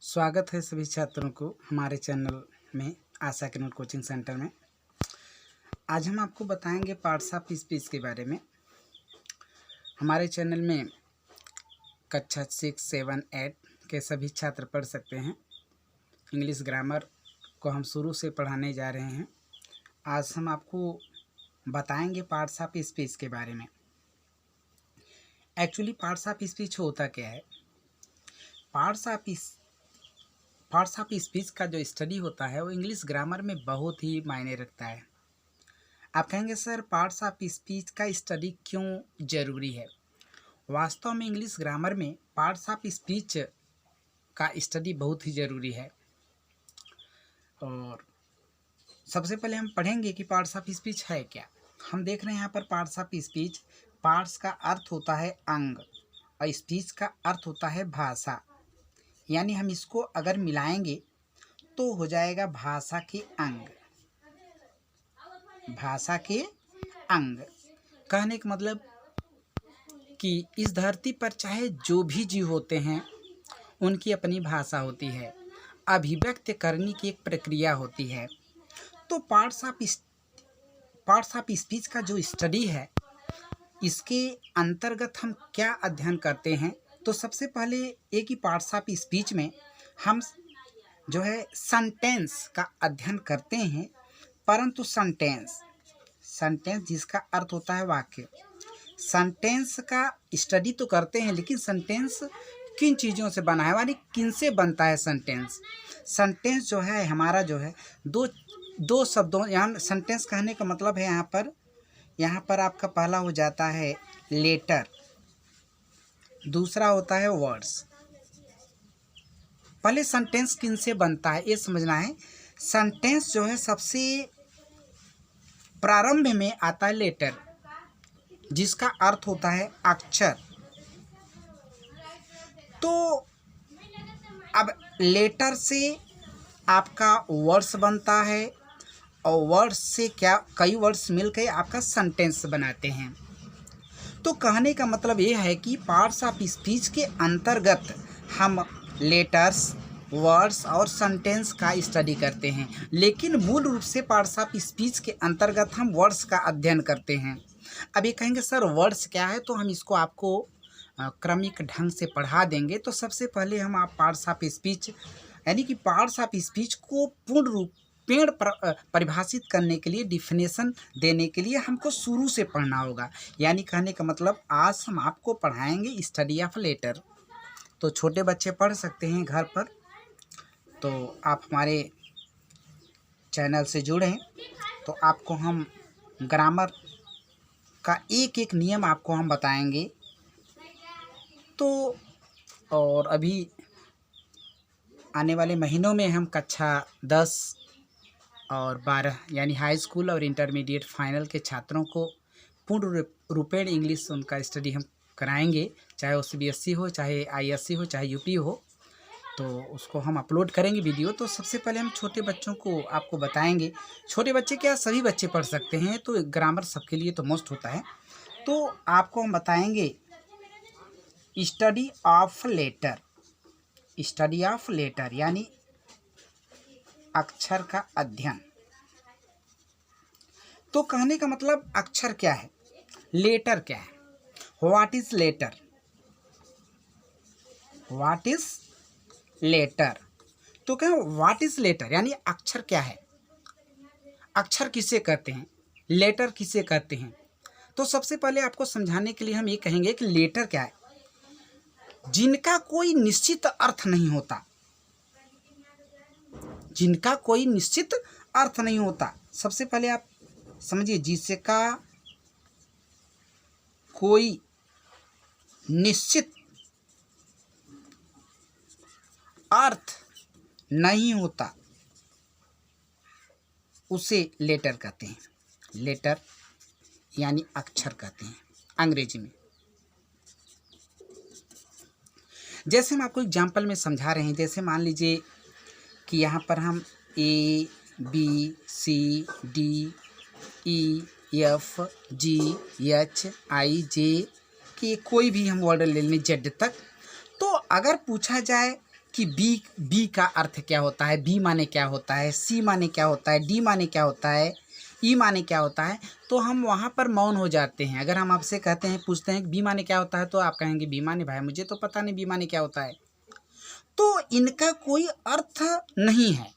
स्वागत है सभी छात्रों को हमारे चैनल में आशा किरण कोचिंग सेंटर में। आज हम आपको बताएंगे पार्ट्स ऑफ स्पीच के बारे में। हमारे चैनल में कक्षा 6, 7, 8 के सभी छात्र पढ़ सकते हैं। इंग्लिश ग्रामर को हम शुरू से पढ़ाने जा रहे हैं। आज हम आपको बताएंगे पार्ट्स ऑफ स्पीच के बारे में। एक्चुअली पार्ट्स ऑफ स्पीच होता क्या है? पार्ट्स ऑफ स्पीच का जो स्टडी होता है वो इंग्लिश ग्रामर में बहुत ही मायने रखता है। आप कहेंगे सर पार्ट्स ऑफ स्पीच का स्टडी क्यों ज़रूरी है? वास्तव में इंग्लिश ग्रामर में पार्ट्स ऑफ स्पीच का स्टडी बहुत ही ज़रूरी है। और सबसे पहले हम पढ़ेंगे कि पार्ट्स ऑफ स्पीच है क्या। हम देख रहे हैं यहाँ पर पार्ट्स ऑफ स्पीच। पार्ट्स का अर्थ होता है अंग और स्पीच का अर्थ होता है भाषा। यानी हम इसको अगर मिलाएंगे तो हो जाएगा भाषा के अंग। भाषा के अंग कहने का मतलब कि इस धरती पर चाहे जो भी जीव होते हैं उनकी अपनी भाषा होती है, अभिव्यक्त करने की एक प्रक्रिया होती है। तो पार्ट्स ऑफ स्पीच का जो स्टडी है इसके अंतर्गत हम क्या अध्ययन करते हैं? तो सबसे पहले एक ही पार्ट्स ऑफ स्पीच में हम जो है सेंटेंस का अध्ययन करते हैं। परंतु सेंटेंस जिसका अर्थ होता है वाक्य, सेंटेंस का स्टडी तो करते हैं, लेकिन सेंटेंस किन चीज़ों से बना है, यानी किन से बनता है सेंटेंस। सेंटेंस जो है हमारा जो है दो शब्दों, यहाँ सेंटेंस कहने का मतलब है यहाँ पर आपका पहला हो जाता है लेटर, दूसरा होता है वर्ड्स। पहले सेंटेंस किन से बनता है ये समझना है। सेंटेंस जो है सबसे प्रारंभ में आता है लेटर, जिसका अर्थ होता है अक्षर। तो अब लेटर से आपका वर्ड्स बनता है और वर्ड्स से कई वर्ड्स मिलकर आपका सेंटेंस बनाते हैं। तो कहने का मतलब ये है कि पार्ट्स ऑफ स्पीच के अंतर्गत हम लेटर्स, वर्ड्स और सेंटेंस का स्टडी करते हैं, लेकिन मूल रूप से पार्ट्स ऑफ स्पीच के अंतर्गत हम वर्ड्स का अध्ययन करते हैं। अब ये कहेंगे सर वर्ड्स क्या है, तो हम इसको आपको क्रमिक ढंग से पढ़ा देंगे। तो सबसे पहले हम आप पार्ट्स ऑफ स्पीच यानी कि पार्ट्स ऑफ स्पीच को पूर्ण रूप परिभाषित करने के लिए, डिफिनेशन देने के लिए हमको शुरू से पढ़ना होगा। यानी कहने का मतलब आज हम आपको पढ़ाएंगे स्टडी ऑफ लेटर। तो छोटे बच्चे पढ़ सकते हैं घर पर। तो आप हमारे चैनल से जुड़ें तो आपको हम ग्रामर का एक एक नियम आपको हम बताएंगे। तो और अभी आने वाले महीनों में हम कक्षा 10 और 12 यानी हाई स्कूल और इंटरमीडिएट फाइनल के छात्रों को पूर्ण रूपेण इंग्लिश उनका स्टडी हम कराएंगे, चाहे वो CBSE हो, चाहे ISC हो, चाहे UP हो। तो उसको हम अपलोड करेंगे वीडियो। तो सबसे पहले हम छोटे बच्चों को आपको बताएंगे। छोटे बच्चे क्या, सभी बच्चे पढ़ सकते हैं, तो ग्रामर सबके लिए तो मोस्ट होता है। तो आपको हम बताएंगे study of letter. Study of letter यानी अक्षर का अध्ययन। तो कहने का मतलब अक्षर क्या है, लेटर क्या है, what is letter, what is letter. तो क्या व्हाट इज लेटर यानी अक्षर क्या है, अक्षर किसे कहते हैं, लेटर किसे कहते हैं। तो सबसे पहले आपको समझाने के लिए हम ये कहेंगे कि लेटर क्या है, जिनका कोई निश्चित अर्थ नहीं होता, जिनका कोई निश्चित अर्थ नहीं होता। सबसे पहले आप समझिए, जिसका कोई निश्चित अर्थ नहीं होता उसे लेटर कहते हैं। लेटर यानी अक्षर कहते हैं अंग्रेजी में। जैसे हम आपको एग्जाम्पल में समझा रहे हैं, जैसे मान लीजिए कि यहाँ पर हम ABCDEFGHIJ के कोई भी हम वर्ड ले लें जेड तक। तो अगर पूछा जाए कि बी का अर्थ क्या होता है, बी माने क्या होता है, सी माने क्या होता है, डी माने क्या होता है, ई माने क्या होता है, तो हम वहाँ पर मौन हो जाते हैं। अगर हम आपसे कहते हैं, पूछते हैं कि बी माने क्या होता है, तो आप कहेंगे बी माने भाई मुझे तो पता नहीं बी माने क्या होता है। तो इनका कोई अर्थ नहीं है।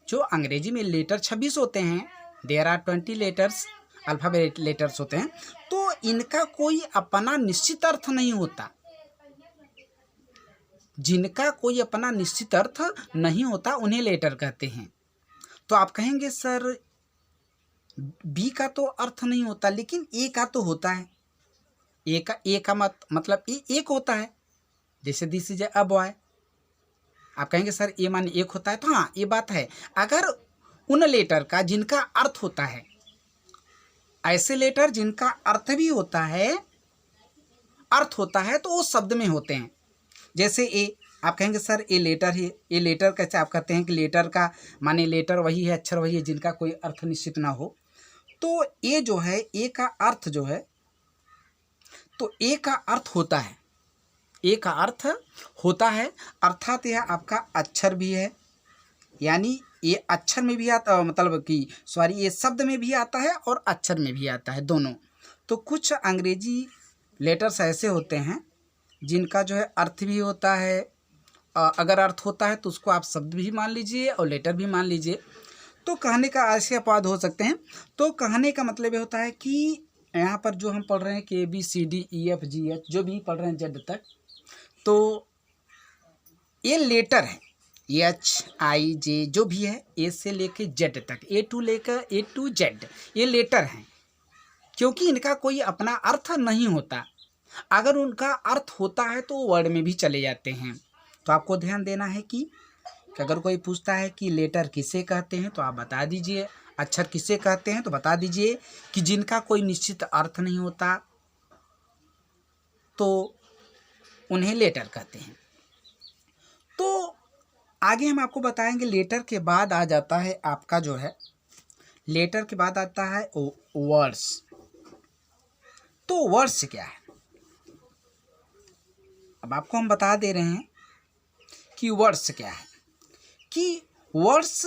जो अंग्रेजी में लेटर 26 होते हैं, there are 20 letters, alphabet letters होते हैं, तो इनका कोई अपना निश्चित अर्थ नहीं होता। जिनका कोई अपना निश्चित अर्थ नहीं होता उन्हें लेटर कहते हैं। तो आप कहेंगे सर बी का तो अर्थ नहीं होता, लेकिन ए का तो होता है। ए का मतलब ए एक होता है, जैसे दिस इज अ बॉय। आप कहेंगे सर ए माने एक होता है, तो हाँ ये बात है। अगर उन लेटर का जिनका अर्थ होता है, ऐसे लेटर जिनका अर्थ भी होता है, अर्थ होता है, तो वो शब्द में होते हैं। जैसे ए, आप कहेंगे सर ए लेटर है, ए लेटर कैसे? आप कहते हैं कि लेटर का माने लेटर वही है, अक्षर वही है जिनका कोई अर्थ निश्चित ना हो। तो ए जो है, ए का अर्थ जो है, तो ए का अर्थ होता है, ए का अर्थ होता है, अर्थात यह आपका अक्षर भी है, यानी ये अक्षर में भी आता, मतलब कि सॉरी ये शब्द में भी आता है और अक्षर में भी आता है, दोनों। तो कुछ अंग्रेजी लेटर्स ऐसे होते हैं जिनका जो है अर्थ भी होता है, अगर अर्थ होता है तो उसको आप शब्द भी मान लीजिए और लेटर भी मान लीजिए। तो कहने का ऐसे अपवाद हो सकते हैं। तो कहने का मतलब ये होता है कि यहाँ पर जो हम पढ़ रहे हैं कि ABCDEFGH जो भी पढ़ रहे हैं जेड तक, तो ये लेटर है, HIJ जो भी है, ए से लेके जेड तक, A to Z ये लेटर हैं, क्योंकि इनका कोई अपना अर्थ नहीं होता। अगर उनका अर्थ होता है तो वर्ड में भी चले जाते हैं। तो आपको ध्यान देना है कि अगर कोई पूछता है कि लेटर किसे कहते हैं, तो आप बता दीजिए, अक्षर किसे कहते हैं तो बता दीजिए कि जिनका कोई निश्चित अर्थ नहीं होता, तो उन्हें लेटर कहते हैं। तो आगे हम आपको बताएंगे, लेटर के बाद आ जाता है आपका जो है, लेटर के बाद आता है वर्ड्स। तो वर्ड्स क्या है, अब आपको हम बता दे रहे हैं कि वर्ड्स क्या है। कि वर्ड्स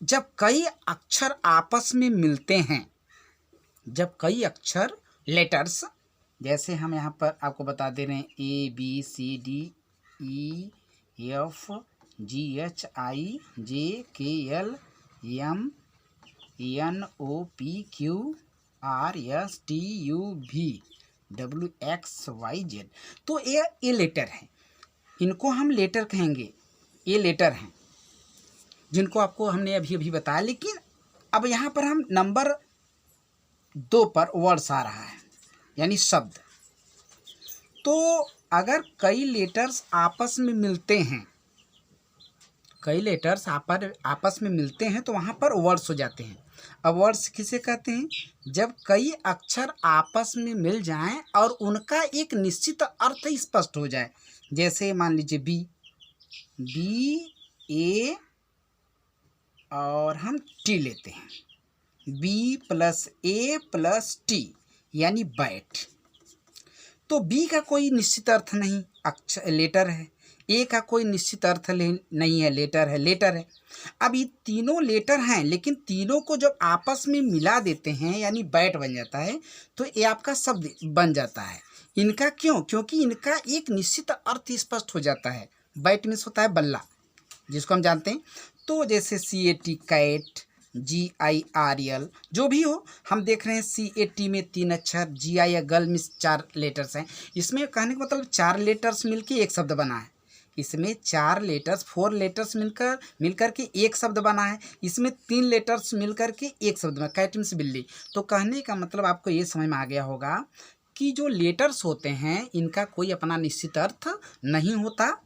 जब कई अक्षर आपस में मिलते हैं, जब कई अक्षर लेटर्स, जैसे हम यहाँ पर आपको बता दे रहे हैं ABCDEFGHIJKLMNOPQRSTUVWXYZ, तो ये लेटर हैं, इनको हम लेटर कहेंगे, ये लेटर हैं जिनको आपको हमने अभी अभी बताया। लेकिन अब यहाँ पर हम नंबर 2 पर वर्ड्स आ रहा है, यानी शब्द। तो अगर कई लेटर्स आपस में मिलते हैं, कई लेटर्स आपस में मिलते हैं, तो वहाँ पर वर्ड्स हो जाते हैं। अब वर्ड्स किसे कहते हैं? जब कई अक्षर आपस में मिल जाएं और उनका एक निश्चित अर्थ स्पष्ट हो जाए। जैसे मान लीजिए BA और हम T लेते हैं, B+A+T यानी बैट। तो B का कोई निश्चित अर्थ नहीं, अक्षर लेटर है। A का कोई निश्चित अर्थ नहीं है, लेटर है, लेटर है। अब ये तीनों लेटर हैं, लेकिन तीनों को जब आपस में मिला देते हैं यानी बैट बन जाता है, तो ये आपका शब्द बन जाता है। इनका क्यों? क्योंकि इनका एक निश्चित अर्थ स्पष्ट हो जाता है। बैट मीन्स होता है बल्ला, जिसको हम जानते हैं। तो जैसे CAT कैट, GIRL जो भी हो, हम देख रहे हैं CAT में 3 अक्षर, GI गर्ल में 4 लेटर्स हैं। इसमें कहने का मतलब 4 लेटर्स मिलके एक शब्द बना है। इसमें 4 लेटर्स 4 लेटर्स मिलकर के एक शब्द बना है। इसमें 3 लेटर्स मिलकर के एक शब्द बना, कैट मीन्स बिल्ली। तो कहने का मतलब आपको ये समझ में आ गया होगा कि जो लेटर्स होते हैं इनका कोई अपना निश्चित अर्थ नहीं होता,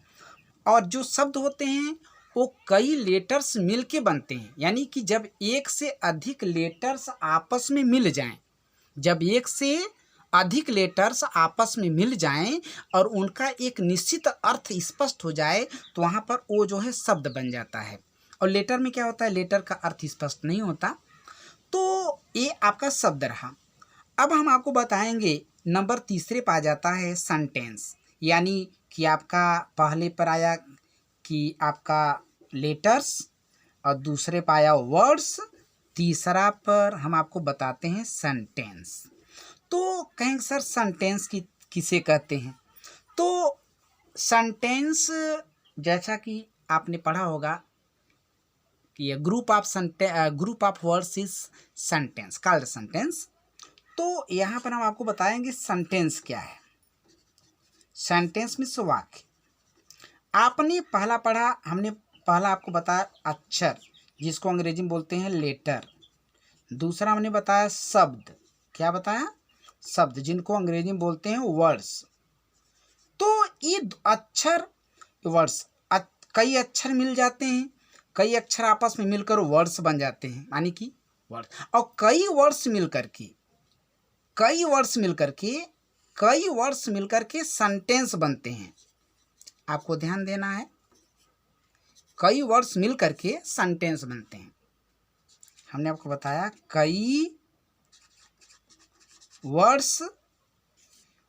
और जो शब्द होते हैं वो कई लेटर्स मिलके बनते हैं। यानी कि जब एक से अधिक लेटर्स आपस में मिल जाएं, जब एक से अधिक लेटर्स आपस में मिल जाएं और उनका एक निश्चित अर्थ स्पष्ट हो जाए, तो वहाँ पर वो जो है शब्द बन जाता है। और लेटर में क्या होता है, लेटर का अर्थ स्पष्ट नहीं होता। तो ये आपका शब्द रहा। अब हम आपको बताएंगे नंबर 3 पे आ जाता है सेंटेंस, यानी कि आपका पहले पर आया कि आपका लेटर्स और दूसरे पर आया वर्ड्स, तीसरा पर हम आपको बताते हैं सेंटेंस। तो कहेंगे सर सेंटेंस किसे कहते हैं? तो सेंटेंस जैसा कि आपने पढ़ा होगा कि group of words is sentence called sentence. तो यहाँ पर हम आपको बताएंगे सेंटेंस क्या है। सेंटेंस मीन्स वाक्य। आपने पहला पढ़ा, हमने पहला आपको बताया अक्षर, जिसको अंग्रेजी में बोलते हैं लेटर। दूसरा हमने बताया शब्द, क्या बताया? शब्द, जिनको अंग्रेजी में बोलते हैं वर्ड्स। तो ये अक्षर वर्ड्स, कई अक्षर मिल जाते हैं, कई अक्षर आपस में मिलकर वर्ड्स बन जाते हैं, यानी कि वर्ड्स। और कई वर्ड्स मिलकर के सेंटेंस बनते हैं। आपको ध्यान देना है, कई वर्ड्स मिलकर के सेंटेंस बनते हैं। हमने आपको बताया कई वर्ड्स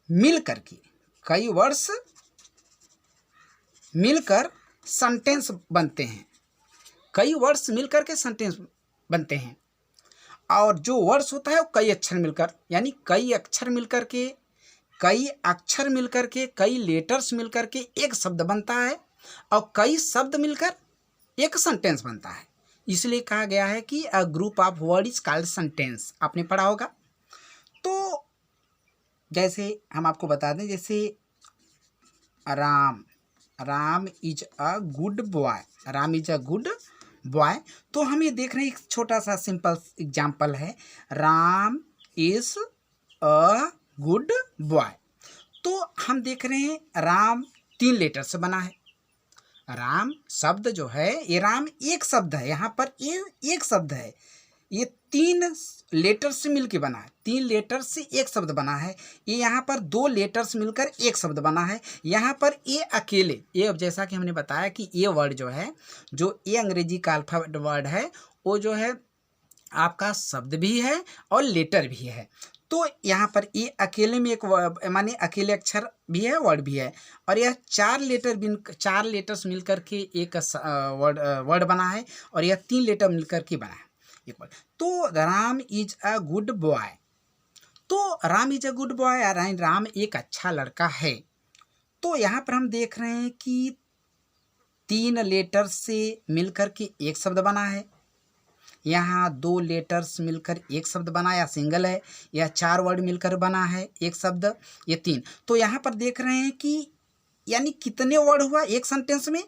मिलकर सेंटेंस बनते हैं। कई वर्ड्स मिलकर के सेंटेंस बनते हैं। और जो वर्ड्स होता है वो कई अक्षर मिलकर, यानी कई अक्षर मिलकर के कई लेटर्स मिलकर के एक शब्द बनता है, और कई शब्द मिलकर एक सेंटेंस बनता है। इसलिए कहा गया है कि a group of word is called sentence. आपने पढ़ा होगा। तो जैसे हम आपको बता दें, जैसे Ram is a good boy, Ram is a good boy. तो हम ये देख रहे हैं, एक छोटा सा सिंपल एग्जाम्पल है, Ram is a good boy. तो हम देख रहे हैं राम 3 लेटर से बना है। राम शब्द जो है, ये राम एक शब्द है, यहाँ पर ये एक शब्द है, ये 3 लेटर से मिलके बना है, 3 लेटर से एक शब्द बना है। ये यहाँ पर 2 लेटर्स मिलकर एक शब्द बना है। यहाँ पर ये अकेले, ये अब जैसा कि हमने बताया कि ये वर्ड जो है, जो ये अंग्रेजी का अल्फाबेट वर्ड है, वो जो है आपका शब्द भी है और लेटर भी है। तो यहाँ पर ये अकेले में एक माने अकेले अक्षर भी है, वर्ड भी है, और यह 4 लेटर्स मिलकर के एक वर्ड बना है, और यह 3 लेटर मिलकर के बना है एक वर्ड। तो Ram is a good boy. तो Ram is a good boy, यानी राम एक अच्छा लड़का है। तो यहाँ पर हम देख रहे हैं कि 3 लेटर से मिलकर के एक शब्द बना है, यहाँ 2 लेटर्स मिलकर एक शब्द बना, या सिंगल है, या 4 वर्ड मिलकर बना है एक शब्द, ये 3। तो यहाँ पर देख रहे हैं कि यानी कितने वर्ड हुआ एक सेंटेंस में?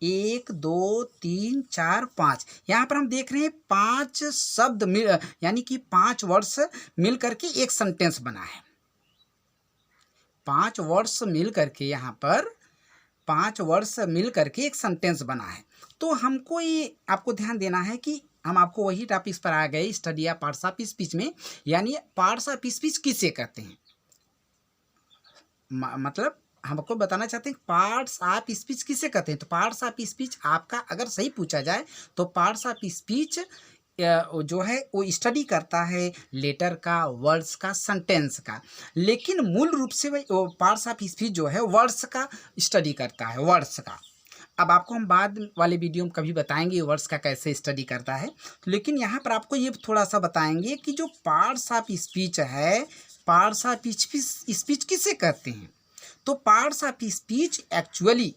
1 2 3 4 5। यहाँ पर हम देख रहे हैं 5 शब्द यानी कि 5 वर्ड्स मिल करके एक सेंटेंस बना है। 5 वर्ड्स मिल करके यहाँ पर 5 वर्ड्स मिल करके एक सेंटेंस बना है। तो हमको ये आपको ध्यान देना है कि हम आपको वही टॉपिक्स पर आ गए, स्टडी या पार्ट्स ऑफ स्पीच में। यानी पार्ट्स ऑफ स्पीच किसे कहते हैं, मतलब हम आपको बताना चाहते हैं पार्ट्स ऑफ स्पीच किसे कहते हैं। तो पार्ट्स ऑफ स्पीच आपका अगर सही पूछा जाए तो पार्ट्स ऑफ स्पीच जो है वो स्टडी करता है लेटर का, वर्ड्स का, सेंटेंस का। लेकिन मूल रूप से वो पार्ट्स ऑफ स्पीच जो है वर्ड्स का स्टडी करता है, वर्ड्स का। अब आपको हम बाद वाले वीडियो में कभी बताएंगे वर्ड्स का कैसे स्टडी करता है। लेकिन यहाँ पर आपको ये थोड़ा सा बताएंगे कि जो पार्ट्स ऑफ स्पीच है, पार्ट्स ऑफ स्पीच किसे कहते हैं। तो पार्ट्स ऑफ स्पीच एक्चुअली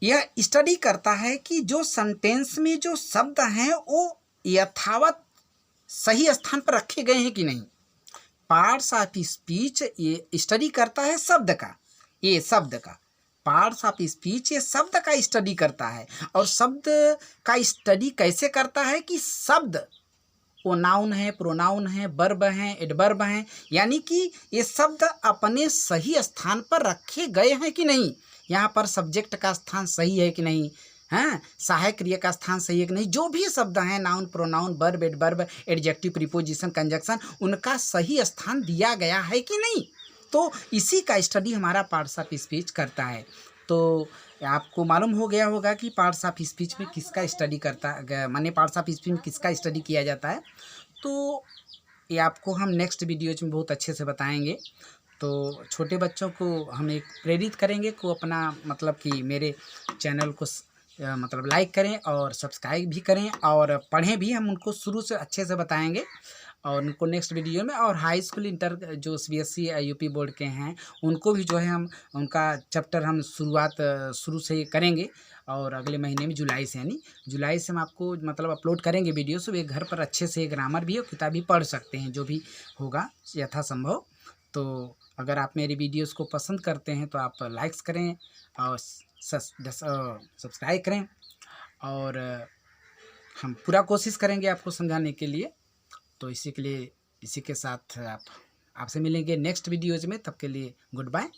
यह स्टडी करता है कि जो सेंटेंस में जो शब्द हैं वो यथावत सही स्थान पर रखे गए हैं कि नहीं। पार्ट्स ऑफ स्पीच ये स्टडी करता है शब्द का, ये शब्द का पार्ट्स ऑफ स्पीच ये शब्द का स्टडी करता है। और शब्द का स्टडी कैसे करता है कि शब्द वो नाउन है, प्रोनाउन है, वर्ब हैं, एडवर्ब हैं, यानी कि ये शब्द अपने सही स्थान पर रखे गए हैं कि नहीं। यहाँ पर सब्जेक्ट का स्थान सही है कि नहीं, हैं, सहायक क्रिया का स्थान सही है कि नहीं, जो भी शब्द हैं noun, pronoun, verb, adverb, adjective, preposition, conjunction, उनका सही स्थान दिया गया है कि नहीं। तो इसी का स्टडी हमारा पार्ट्स ऑफ स्पीच करता है। तो आपको मालूम हो गया होगा कि पार्ट्स ऑफ स्पीच में किसका स्टडी करता है, माने पार्ट्स ऑफ स्पीच में किसका स्टडी किया जाता है। तो ये आपको हम नेक्स्ट वीडियोज में बहुत अच्छे से बताएंगे। तो छोटे बच्चों को हम एक प्रेरित करेंगे को अपना मतलब कि मेरे चैनल को मतलब लाइक करें और सब्सक्राइब भी करें और पढ़ें भी। हम उनको शुरू से अच्छे से बताएंगे और उनको नेक्स्ट वीडियो में। और हाई स्कूल इंटर जो सीबीएसई या यूपी बोर्ड के हैं उनको भी जो है हम उनका चैप्टर हम शुरुआत शुरू से ही करेंगे। और अगले महीने में जुलाई से, यानी जुलाई से हम आपको मतलब अपलोड करेंगे वीडियो। सो वे घर पर अच्छे से ग्रामर भी और किताब भी पढ़ सकते हैं, जो भी होगा यथासंभव। तो अगर आप मेरी वीडियोस को पसंद करते हैं तो आप लाइक्स करें और सब्सक्राइब करें। और हम पूरा कोशिश करेंगे आपको समझाने के लिए। तो इसी के साथ आपसे मिलेंगे नेक्स्ट वीडियोज़ में। तब के लिए गुड बाय।